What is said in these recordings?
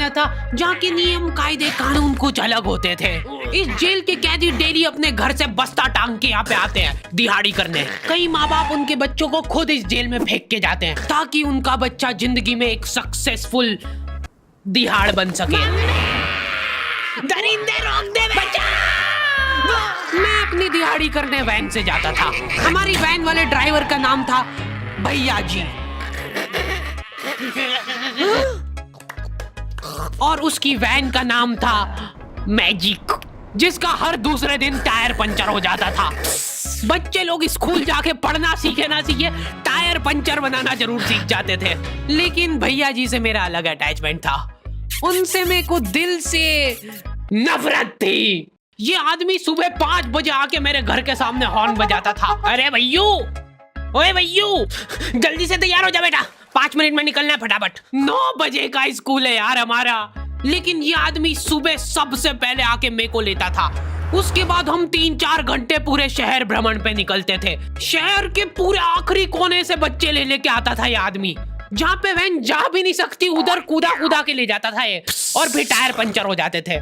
बना था जहाँ के नियम कायदे कानून कुछ अलग होते थे। इस जेल के कैदी डेली अपने घर से बस्ता टांग के यहाँ पे आते हैं दिहाड़ी करने। कई माँ बाप उनके बच्चों को खुद इस जेल में फेंक के जाते हैं ताकि उनका बच्चा जिंदगी में एक सक्सेसफुल दिहाड़ बन सके। दरिंदे रोक दे बच्चा। मैं अपनी दिहाड़ी करने वैन से जाता था। हमारी वैन वाले ड्राइवर का नाम था भैया जी और उसकी वैन का नाम था मैजिक, जिसका हर दूसरे दिन टायर पंचर हो जाता था। बच्चे लोग स्कूल जाके पढ़ना सीखे ना सीखे टायर पंचर बनाना जरूर सीख जाते थे। लेकिन भैया जी से मेरा अलग अटैचमेंट था। उनसे मेरे को दिल से नफरत थी। ये आदमी सुबह 5 बजे आके मेरे घर के सामने हॉर्न बजाता था। अरे भैयू, ओए भैयू, जल्दी से तैयार हो जा बेटा, 5 मिनट में निकलना है फटाफट। 9 बजे का स्कूल है यार हमारा। लेकिन ये आदमी सुबह सबसे पहले आके मेरे को लेता था। उसके बाद हम 3-4 घंटे पूरे शहर भ्रमण पे निकलते थे। शहर के पूरे आखिरी कोने से बच्चे ले लेके आता था ये आदमी। जहाँ पे वैन जा भी नहीं सकती उधर कूदा कूदा के ले जाता था ये, और फिर टायर पंचर हो जाते थे।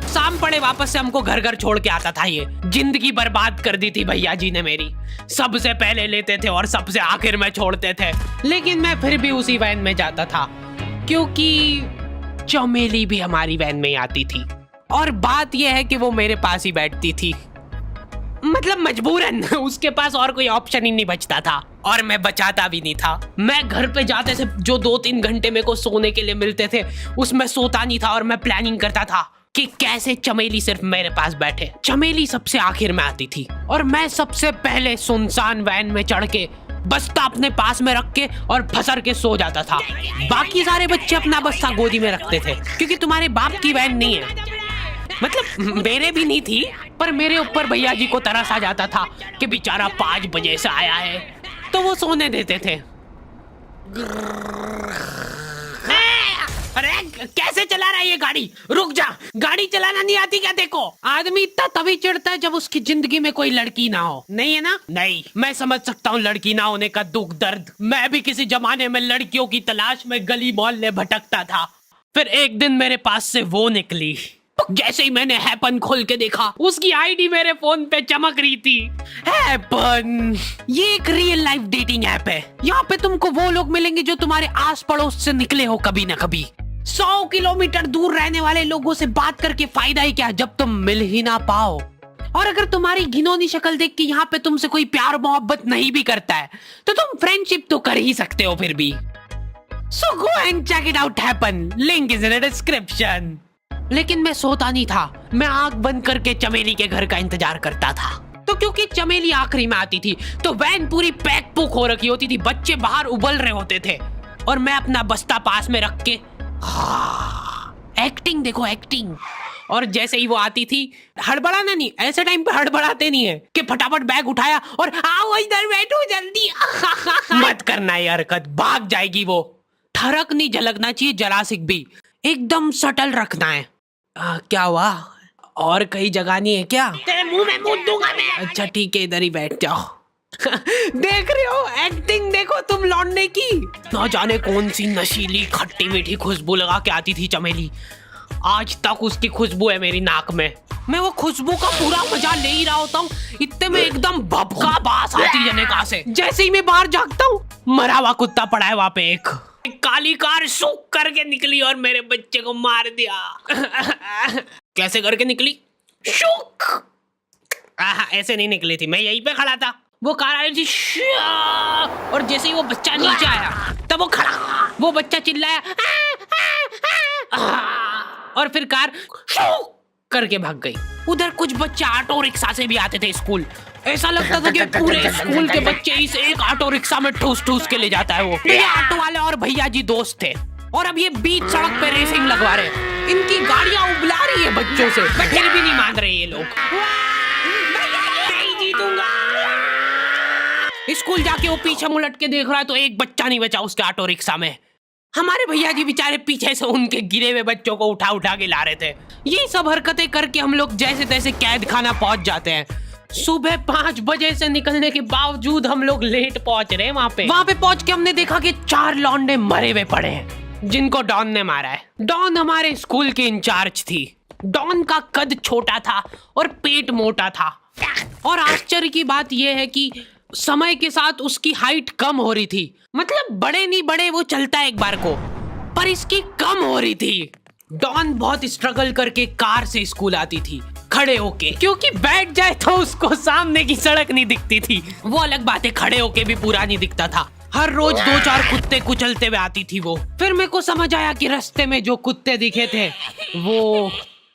शाम पड़े वापस से हमको घर घर छोड़ के आता था ये। जिंदगी बर्बाद कर दी थी भैया जी ने मेरी। सबसे पहले लेते थे और सबसे आखिर में छोड़ते थे। लेकिन मैं फिर भी उसी वैन में जाता था क्योंकि चमेली भी हमारी वैन में ही आती थी। और बात यह है कि वो मेरे पास ही बैठती थी, मतलब मजबूरन। उसके पास और कोई ऑप्शन ही नहीं बचता था और मैं बचाता भी नहीं था। मैं घर पे जाते से जो 2-3 घंटे मेरे को सोने के लिए मिलते थे उसमें सोता नहीं था और मैं प्लानिंग करता था कि कैसे चमेली सिर्फ मेरे पास बैठे। चमेली सबसे आखिर में आती थी और मैं सबसे पहले सुनसान वैन में चढ़ के बस्ता अपने पास में रख के और फसर के सो जाता था। बाकी सारे बच्चे अपना बस्ता गोदी में रखते थे क्योंकि तुम्हारे बाप की वैन नहीं है, मतलब मेरे भी नहीं थी। पर मेरे ऊपर भैया जी को तरस आ जाता था कि बेचारा 5 बजे से आया है, तो वो सोने देते थे। अरे कैसे चला रहा है ये गाड़ी? रुक जा, गाड़ी चलाना नहीं आती क्या? देखो, आदमी इतना तभी चिढ़ता है जब उसकी जिंदगी में कोई लड़की ना हो। नहीं है ना? नहीं, मैं समझ सकता हूँ लड़की ना होने का दुख दर्द। मैं भी किसी जमाने में लड़कियों की तलाश में गली मोहल्ले भटकता था। फिर एक दिन मेरे पास से वो निकली। जैसे ही मैंने हैपन खोल के देखा उसकी आईडी मेरे फोन पे चमक रही थी। हैपन ये एक रियल लाइफ डेटिंग ऐप है। यहाँ पे तुमको वो लोग मिलेंगे जो तुम्हारे आस पड़ोस से निकले हो कभी ना कभी। 100 किलोमीटर दूर रहने वाले लोगों से बात करके फायदा ही क्या जब तुम मिल ही ना पाओ। और अगर तुम्हारी घिनौनी शक्ल देख के यहाँ पे तुमसे कोई प्यार मोहब्बत नहीं भी करता है तो तुम फ्रेंडशिप तो कर ही सकते हो फिर भी। So go and check it out happen. Link is in the description. लेकिन मैं सोता नहीं था। मैं आंख बंद करके चमेली के घर का इंतजार करता था। तो क्योंकि चमेली आखिरी में आती थी तो वैन पूरी पैक पुक हो रखी होती थी। बच्चे बाहर उबल रहे होते थे और मैं अपना बस्ता पास में रख के एक्टिंग देखो एक्टिंग। और जैसे ही वो आती थी, हड़बड़ाना नहीं, ऐसे टाइम पे हड़बड़ाते नहीं है कि फटाफट बैग उठाया और आओ इधर बैठो जल्दी। मत करना ये हरकत, भाग जाएगी वो। ठरक नहीं झलकना चाहिए जरा सिक भी, एकदम सटल रखना है। क्या हुआ? और कहीं जगह नहीं है क्या? तेरे मुंह में मूत दूंगा मैं। अच्छा ठीक है, इधर ही बैठ जाओ। देख रहे हो एक्टिंग देखो तुम लौंडे की। ना जाने कौन सी नशीली खट्टी मीठी खुशबू लगा के आती थी चमेली। आज तक उसकी खुशबू है मेरी नाक में। मैं वो खुशबू का पूरा मजा ले ही रहा होता हूँ, इतने में एकदम भभका बास आती है निकाह से। जैसे ही मैं बाहर झांकता हूँ, मरा हुआ कुत्ता पड़ा है वहाँ पे। एक काली कार सूख करके निकली और मेरे बच्चे को मार दिया। कैसे करके निकली? शूक। ऐसे नहीं निकली थी, मैं यहीं पे खड़ा था, वो कार आई थी और जैसे ही वो बच्चा नीचे आया तब वो खड़ा, वो बच्चा चिल्लाया और फिर कार शूक करके भाग गई। उधर कुछ बच्चे ऑटो रिक्शा से भी आते थे स्कूल। ऐसा लगता था कि पूरे स्कूल के बच्चे इस एक ऑटो रिक्शा में ठूस ठूस के ले जाता है वो। ये ऑटो वाले और भैया जी दोस्त थे और अब ये बीच सड़क पे रेसिंग लगवा रहे हैं। इनकी गाड़ियां उबला रही है बच्चों से, पर फिर भी नहीं मान रहे ये लोग। नहीं जीतूंगा। स्कूल जाके वो पीछे मुलट के देख रहा है तो एक बच्चा नहीं बचा उसके ऑटो रिक्शा में। हमारे भैया जी बेचारे पीछे से उनके गिरे हुए बच्चों को उठा उठा के ला रहे थे। ये सब हरकतें करके हम लोग जैसे तैसे कैद खाना पहुंच जाते हैं। सुबह 5 बजे से निकलने के बावजूद हम लोग लेट पहुंच रहे हैं। वहाँ पे पहुंच के हमने देखा कि 4 लौंडे मरे हुए पड़े हैं। जिनको डॉन ने मारा है। डॉन हमारे स्कूल की इंचार्ज थी। डॉन का कद छोटा था और पेट मोटा था, और आश्चर्य की बात यह है कि समय के साथ उसकी हाइट कम हो रही थी। मतलब बड़े नहीं बड़े वो चलता एक बार को, पर इसकी कम हो रही थी। डॉन बहुत स्ट्रगल करके कार से स्कूल आती थी खड़े होके, क्योंकि बैठ जाए तो उसको सामने की सड़क नहीं दिखती थी। वो अलग बात है, खड़े होके भी पूरा नहीं दिखता था। हर रोज 2-4 कुत्ते कुचलते हुए आती थी वो। फिर मेरे को समझ आया कि रास्ते में जो कुत्ते दिखे थे वो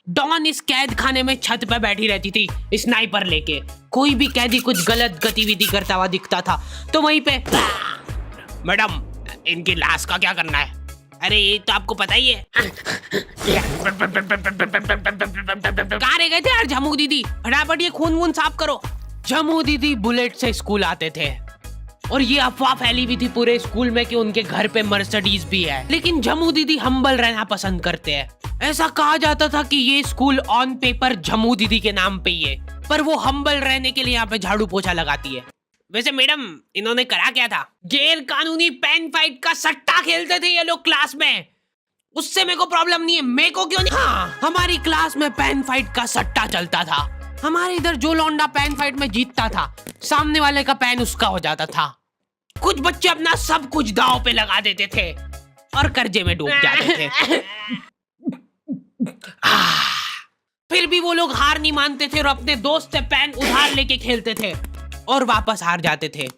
डॉन इस कैद खाने में छत पे बैठी रहती थी स्नाइपर लेके। कोई भी कैदी कुछ गलत गतिविधि करता हुआ दिखता था तो वहीं पे, मैडम इनकी लाश का क्या करना है? अरे ये तो आपको पता ही है। कहाँ रह गए थे यार झमू दीदी, फटाफट ये खून वून साफ करो। झमू दीदी बुलेट से स्कूल आते थे और ये अफवाह फैली हुई थी पूरे स्कूल में कि उनके घर पे मर्सिडीज भी है। लेकिन झमू दीदी हम्बल रहना पसंद करते हैं। ऐसा कहा जाता था कि ये स्कूल ऑन पेपर झमू दीदी के नाम पे ही है, पर वो हम्बल रहने के लिए यहाँ पे झाड़ू पोछा लगाती है। वैसे मैडम इन्होंने करा क्या था? गैर कानूनी पेन फाइट का सट्टा खेलते थे ये लोग क्लास में। उससे मेरे को प्रॉब्लम नहीं है, मेरे को क्यों नहीं? हाँ, हमारी क्लास में पेन फाइट का सट्टा चलता था। हमारे इधर जो लौंडा पेन फाइट में जीतता था, सामने वाले का पेन उसका हो जाता था। कुछ बच्चे अपना सब कुछ दांव पे लगा देते थे और कर्जे में डूब जाते थे। फिर भी वो लोग हार नहीं मानते थे और अपने दोस्त से पेन उधार लेके खेलते थे और वापस हार जाते थे।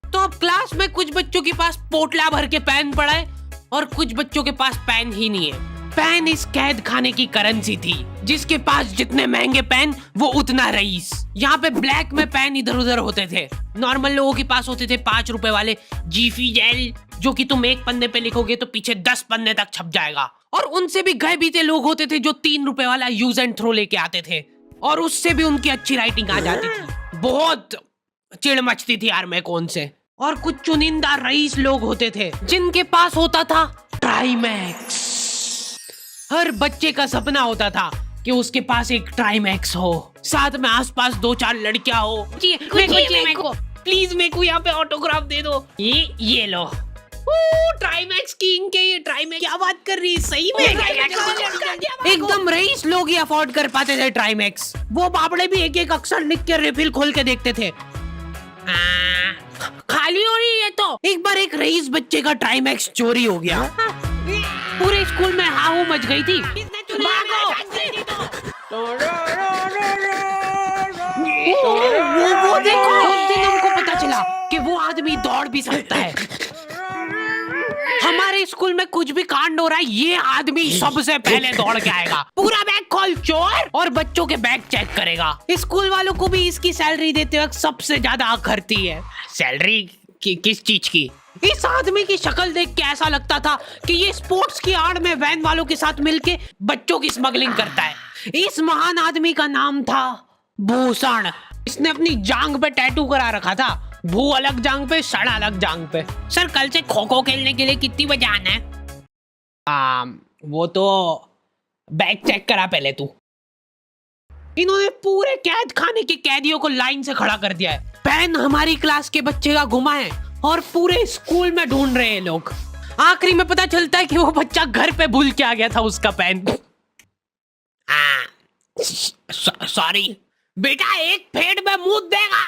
तो अब क्लास में कुछ बच्चों के पास पोटला भर के पेन पड़ा है और कुछ बच्चों के पास पेन ही नहीं है। पेन इस कैद खाने की करेंसी थी। जिसके पास जितने महंगे पेन वो उतना रईस। यहाँ पे ब्लैक में पेन इधर उधर होते थे। नॉर्मल लोगों के पास होते थे 5 रुपए वाले जीफी जेल, जो कि तुम एक पन्ने पे लिखोगे तो पीछे 10 पन्ने तक छप जाएगा। और उनसे भी गए बीते लोग होते थे जो 3 रुपए वाला यूज एंड थ्रो लेके आते थे और उससे भी उनकी अच्छी राइटिंग आ जाती थी। बहुत चिढ़ मचती थी यार मैं कौन से। और कुछ चुनिंदा रईस लोग होते थे जिनके पास होता था ट्राईमैक्स। हर बच्चे का सपना होता था कि उसके पास एक ट्राईमैक्स हो, साथ में आसपास 2-4 लड़कियां हो। मेरे को प्लीज मेरे को यहाँ पे ऑटोग्राफ दे दो। ये लो ट्राईमैक्स किंग के। ये ट्राईमैक्स क्या बात कर रही है, सही में एकदम रईस लोग ही अफोर्ड कर पाते थे ट्राईमैक्स। वो बाबड़े भी एक एक अक्षर लिख के रिफिल खोल के देखते थे। खाली हो रही है तो एक बार एक रईस बच्चे का ट्राईमैक्स चोरी हो गया। पूरे स्कूल में हाहू मच गई थी। वो देखो, उस दिन हमको पता चला कि वो आदमी दौड़ भी सकता है। हमारे स्कूल में कुछ भी कांड हो रहा है, ये आदमी सबसे पहले दौड़ के आएगा, पूरा बैग खोल चोर, और बच्चों के बैग चेक करेगा। स्कूल वालों को भी इसकी सैलरी देते वक्त सबसे ज्यादा आखरती है। सैलरी किस चीज की? इस आदमी की शक्ल देख के ऐसा लगता था कि ये स्पोर्ट्स की आड़ में वैन वालों के साथ मिलके बच्चों की स्मगलिंग करता है। इस महान आदमी का नाम था भूषण। इसने अपनी जांग पे टैटू करा रखा था, भू अलग जांग पे, सड़ अलग जांग पे। सर कल से खो खो खेलने के लिए कितनी बजे आना है? वो तो बैग चेक करा पहले तू। इन्होंने पूरे कैद खाने के कैदियों को लाइन से खड़ा कर दिया है। पेन हमारी क्लास के बच्चे का गुमा है और पूरे स्कूल में ढूंढ रहे हैं लोग। आखिरी में पता चलता है कि वो बच्चा घर पे भूल के आ गया था उसका पेन। सॉरी बेटा, एक फेट में मुंह देगा।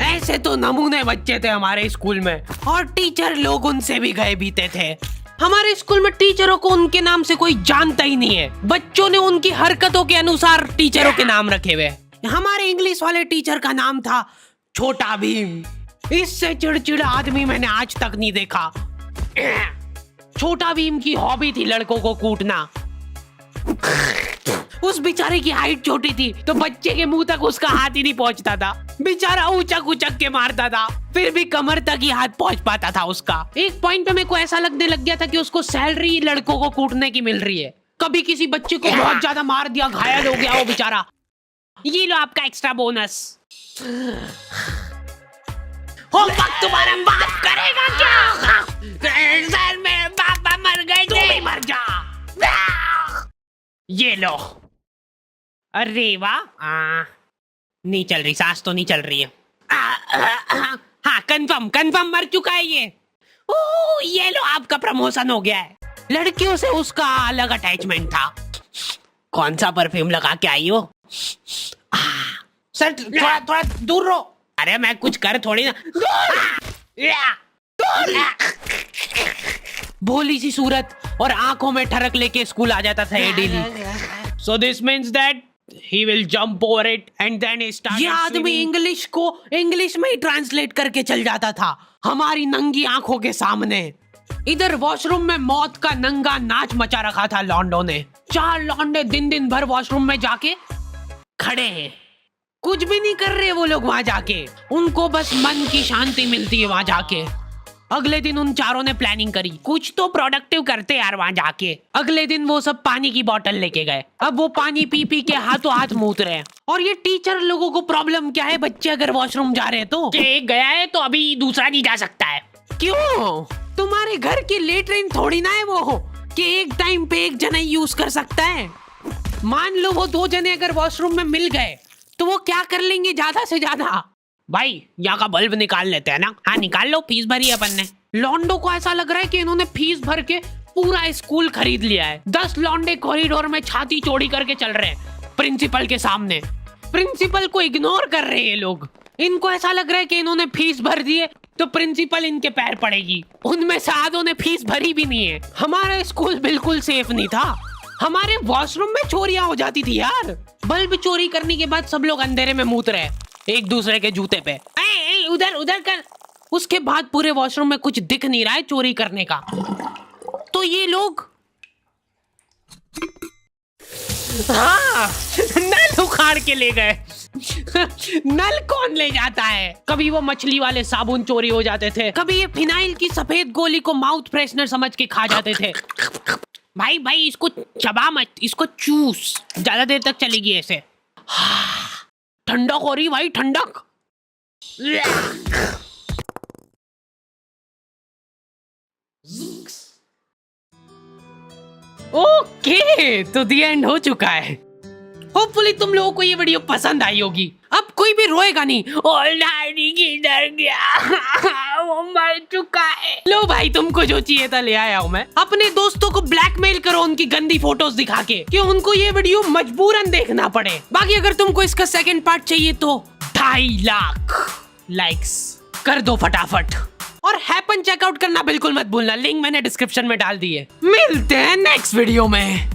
ऐसे तो नमूने बच्चे थे हमारे स्कूल में, और टीचर लोग उनसे भी गए बीते थे। हमारे स्कूल में टीचरों को उनके नाम से कोई जानता ही नहीं है। बच्चों ने उनकी हरकतों के अनुसार टीचरों के नाम रखे हुए। हमारे इंग्लिश वाले टीचर का नाम था छोटा भीम। इससे चिड़चिड़ा आदमी मैंने आज तक नहीं देखा। छोटा भीम की हॉबी थी लड़कों को कूटना। उस बेचारे की हाइट छोटी थी तो बच्चे के मुंह तक उसका हाथ ही नहीं पहुंचता था। बेचारा उचक उचक के मारता था, फिर भी कमर तक ही हाथ पहुंच पाता था उसका। एक पॉइंट पे मेरे को ऐसा लगने लग गया था कि उसको सैलरी लड़कों को कूटने की मिल रही है। कभी किसी बच्चे को बहुत ज्यादा मार दिया, घायल हो गया वो बेचारा, ये लो आपका एक्स्ट्रा बोनस। होमवर्क तुम्हारा बाप करेगा क्या? सर मेरे पापा मर गए थे। तू भी मर जा। ये लो। अरे वाह, नहीं चल रही, सांस तो नहीं चल रही है। हाँ कंफर्म मर चुका है ये। ओह ये लो आपका प्रमोशन हो गया है। लड़कियों से उसका अलग अटैचमेंट था। कौन सा परफ्यूम लगा के आई हो? सर थोड़ा दूर रहो। अरे मैं कुछ कर थोड़ी ना। भोली सी सूरत और आंखों में ठरक लेके स्कूल आ जाता था ये daily. So this means that he will jump over it and then he started. ये आदमी इंग्लिश को इंग्लिश में ही ट्रांसलेट करके चल जाता था हमारी नंगी आंखों के सामने। इधर वॉशरूम में मौत का नंगा नाच मचा रखा था लॉन्डो ने। 4 लॉन्डे दिन भर वॉशरूम में जाके खड़े हैं, कुछ भी नहीं कर रहे वो लोग वहां जाके। उनको बस मन की शांति मिलती है वहां जाके। अगले दिन उन चारों ने प्लानिंग करी, कुछ तो प्रोडक्टिव करते यार वहां जाके। अगले दिन वो सब पानी की बोतल लेके गए। अब वो पानी पी पी के हाथों हाथ मूत रहे हैं। और ये टीचर लोगों को प्रॉब्लम क्या है, बच्चे अगर वॉशरूम जा रहे हैं तो एक गया है तो अभी दूसरा नहीं जा सकता है। क्यों? तुम्हारे घर की लेटरिन थोड़ी ना है वो कि एक टाइम पे एक जना यूज कर सकता है। मान लो वो 2 जने अगर वॉशरूम में मिल गए तो वो क्या कर लेंगे ज्यादा से ज्यादा? भाई यहाँ का बल्ब निकाल लेते हैं ना। हाँ निकाल लो, फीस भरी है अपन ने। लॉन्डो को ऐसा लग रहा है कि इन्होंने फीस भर के पूरा स्कूल खरीद लिया है। 10 लॉन्डे कॉरिडोर में छाती चौड़ी करके चल रहे हैं प्रिंसिपल के सामने। प्रिंसिपल को इग्नोर कर रहे हैं ये लोग। इनको ऐसा लग रहा है कि इन्होंने फीस भर दी है तो प्रिंसिपल इनके पैर पड़ेगी। उनमें से आधों ने फीस भरी भी नहीं है। हमारा स्कूल बिल्कुल सेफ नहीं था। हमारे वॉशरूम में चोरियां हो जाती थी यार। बल्ब चोरी करने के बाद सब लोग अंधेरे में मूत रहे एक दूसरे के जूते पे। उधर कर। उसके बाद पूरे वॉशरूम में कुछ दिख नहीं रहा है चोरी करने का। तो ये लोग हाँ नल उखाड़ के ले गए। नल कौन ले जाता है? कभी वो मछली वाले साबुन चोरी हो जाते थे, कभी ये फिनाइल की सफेद गोली को माउथ फ्रेशनर समझ के खा जाते थे। भाई इसको चबा मत, इसको चूस, ज्यादा देर तक चलेगी ऐसे। ठंडक हो रही भाई, ठंडक। ओके तो दी एंड हो चुका है। होपफुली तुम लोगों को ये वीडियो पसंद आई होगी। अब कोई भी रोएगा नहीं। किधर गया? वो मर चुका है। लो भाई तुमको जो चाहिए था ले आया हूँ मैं। अपने दोस्तों को ब्लैकमेल करो उनकी गंदी फोटोज दिखा के कि उनको ये वीडियो मजबूरन देखना पड़े। बाकी अगर तुमको इसका सेकंड पार्ट चाहिए तो 2.5 लाख लाइक्स कर दो फटाफट। और हैपन चेकआउट करना बिल्कुल मत भूलना, लिंक मैंने डिस्क्रिप्शन में डाल दी है। मिलते हैं नेक्स्ट वीडियो में।